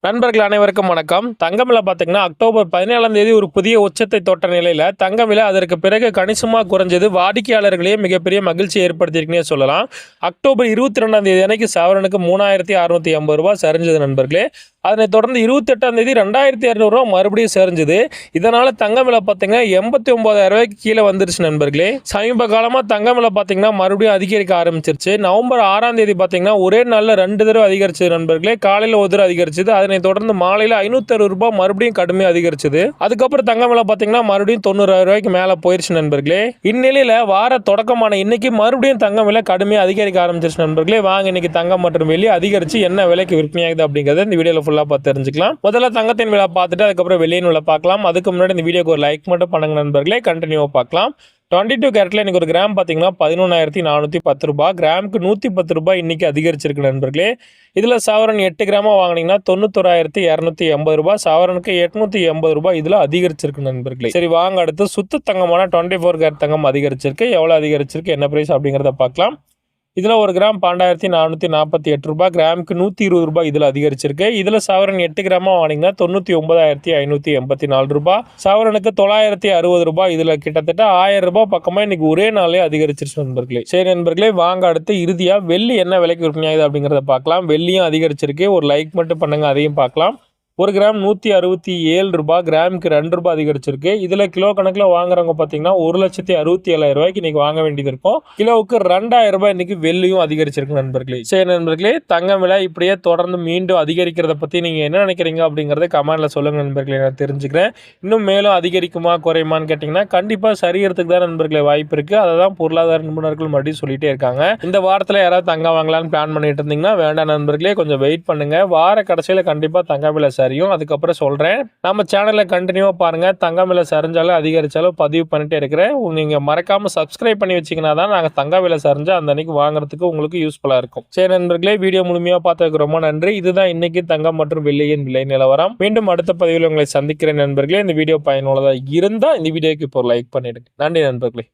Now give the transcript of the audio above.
நண்பர்கள் அனைவருக்கும் வணக்கம். தங்கம் விலை பார்த்தீங்கன்னா அக்டோபர் 17ஆம் தேதி ஒரு புதிய உச்சத்தை தொட்ட நிலையில் தங்க விலை அதற்கு பிறகு கணிசமாக குறைஞ்சது வாடிக்கையாளர்களையே மிகப்பெரிய மகிழ்ச்சி ஏற்படுத்தியிருக்குன்னே சொல்லலாம். அக்டோபர் 22ஆம் தேதி அன்னைக்கு சவரனுக்கு 3650 ரூபாய் சரிஞ்சது நண்பர்களே. அதனைத் தொடர்ந்து 28ஆம் தேதி 2200 ரூபா மறுபடியும் சரிஞ்சது. இதனால தங்கம் விலை பார்த்தீங்கன்னா 89,000 ரூபாய்க்கு கீழே வந்துருச்சு நண்பர்களே. சமீப காலமாக தங்கம் விலை பார்த்தீங்கன்னா மறுபடியும் அதிகரிக்க ஆரம்பிச்சிருச்சு. நவம்பர் 6ஆம் தேதி பார்த்தீங்கன்னா ஒரே நாளில் 2 தடவை அதிகரிச்சது நண்பர்களே. காலையில் ஒரு தடவை அதிகரிச்சது, அதனைத் தொடர்ந்து மாலையில் 560 ரூபாய் மறுபடியும் கடுமையாக அதிகரிச்சது. அதுக்கப்புறம் தங்கம் விலை பார்த்தீங்கன்னா மறுபடியும் 90,000 ரூபாய்க்கு மேலே போயிருச்சு நண்பர்களே. இந்நிலையில் வார தொடக்கமான இன்னைக்கு மறுபடியும் தங்கம் விலை கடுமையாக அதிகரிக்க ஆரம்பிச்சிருச்சு நண்பர்களே. வாங்க இன்னைக்கு தங்கம் மற்றும் வெள்ளி அதிகரிச்சு என்ன விலைக்கு விற்பனையாகுது அப்படிங்கிறத இந்த வீடியோவில் ஃபுல்லாக பார்த்து தெரிஞ்சுக்கலாம். முதல்ல தங்கத்தின் விலை பார்த்துட்டு அதுக்கப்புறம் வெள்ளியின் விலை பார்க்கலாம். அதுக்கு முன்னாடி இந்த வீடியோக்கு ஒரு லைக் மட்டும் பண்ணுங்க நண்பர்களே. கண்டினியூவாக பார்க்கலாம். 22 கேரட்ல இன்னைக்கு ஒரு கிராம் பார்த்தீங்கன்னா 11,410 ரூபாய், கிராமுக்கு 110 ரூபாய் இன்னைக்கு அதிகரிச்சிருக்கு நண்பர்களே. இதில் சவரன் 8 கிராமா வாங்கினீங்கன்னா 91,280 ரூபாய், சவரனுக்கு 880 ரூபாய் இதில் அதிகரிச்சிருக்கு நண்பர்களே. சரி வாங்க அடுத்து சுத்த தங்கமான 24 கேரட் தங்கம் அதிகரிச்சிருக்கு. எவ்வளோ அதிகரிச்சிருக்கு, என்ன பிரைஸ் அப்படிங்கிறத பார்க்கலாம். இதில் ஒரு கிராம் 12,448 ரூபாய், கிராமுக்கு 120 ரூபாய் இதில் அதிகரிச்சிருக்கு. இதில் சவரன் 8 கிராமா வாங்கினீங்கன்னா 99,584 ரூபாய், சவரனுக்கு 960 ரூபாய் இதில் கிட்டத்தட்ட 1000 ரூபாய் பக்கமாக இன்னைக்கு ஒரே நாளே அதிகரிச்சிருச்சு நண்பர்களே. சரி நண்பர்களே, வாங்க அடுத்து இறுதியாக வெள்ளி என்ன விலைக்கு விற்பனையாகுது அப்படிங்கிறத பார்க்கலாம். வெள்ளியும் அதிகரிச்சிருக்கு. ஒரு லைக் மட்டும் பண்ணுங்க, அதையும் பார்க்கலாம். ஒரு கிராம் 167 ரூபாய், கிராமுக்கு 2 ரூபாய் அதிகரிச்சிருக்கு. இதில் கிலோ கணக்கில் வாங்குறவங்க பார்த்தீங்கன்னா 1,67,000 ரூபாய்க்கு இன்னைக்கு வாங்க வேண்டியது இருக்கும். கிலோவுக்கு 2,000 ரூபாய் இன்னைக்கு வெள்ளியும் அதிகரிச்சிருக்கு நண்பர்களே. சரி நண்பர்களே, தங்கம் விலை இப்படியே தொடர்ந்து மீண்டும் அதிகரிக்கிறத பற்றி நீங்கள் என்ன நினைக்கிறீங்க அப்படிங்கிறத கமெண்ட்ல சொல்லுங்க நண்பர்களே, நான் தெரிஞ்சுக்கிறேன். இன்னும் மேலும் அதிகரிக்குமா குறையுமான்னு கேட்டிங்கன்னா கண்டிப்பாக சரியறதுக்கு தான் நண்பர்களே வாய்ப்பு இருக்குது. அதை தான் பொருளாதார நிபுணர்கள் மறுபடியும் சொல்லிட்டே இருக்காங்க. இந்த வாரத்தில் யாராவது தங்கம் வாங்கலான்னு பிளான் பண்ணிட்டு இருந்தீங்கன்னா வேண்டாம் நண்பர்களே, கொஞ்சம் வெயிட் பண்ணுங்க. வார கடைசியில் கண்டிப்பாக தங்க விலை சரியும், அதுக்கப்புறம் சொல்றேன். நம்ம சேனலை கண்டினியூவா பாருங்க. தங்கம் விலை சரிஞ்சாலும் அதிகரிச்சாலும் பதிவு பண்ணிட்டே இருக்கிறேன். நீங்க மறக்காம சப்ஸ்கிரைப் பண்ணி வச்சீங்கன்னா தான் நாங்கள் தங்க விலை சரிஞ்சா அந்த அன்னைக்கு வாங்குறதுக்கு உங்களுக்கு யூஸ்ஃபுல்லா இருக்கும். சரி நண்பர்களே, வீடியோ முழுமையா பார்த்ததுக்கு ரொம்ப நன்றி. இதுதான் இன்னைக்கு தங்கம் மற்றும் வெள்ளியின் விலை நிலவரம். மீண்டும் அடுத்த பதிவில் உங்களை சந்திக்கிறேன் நண்பர்களே. இந்த வீடியோ பயனுள்ளதா இருந்தா இந்த வீடியோக்கு இப்போ லைக் பண்ணிடுங்க. நன்றி நண்பர்களே.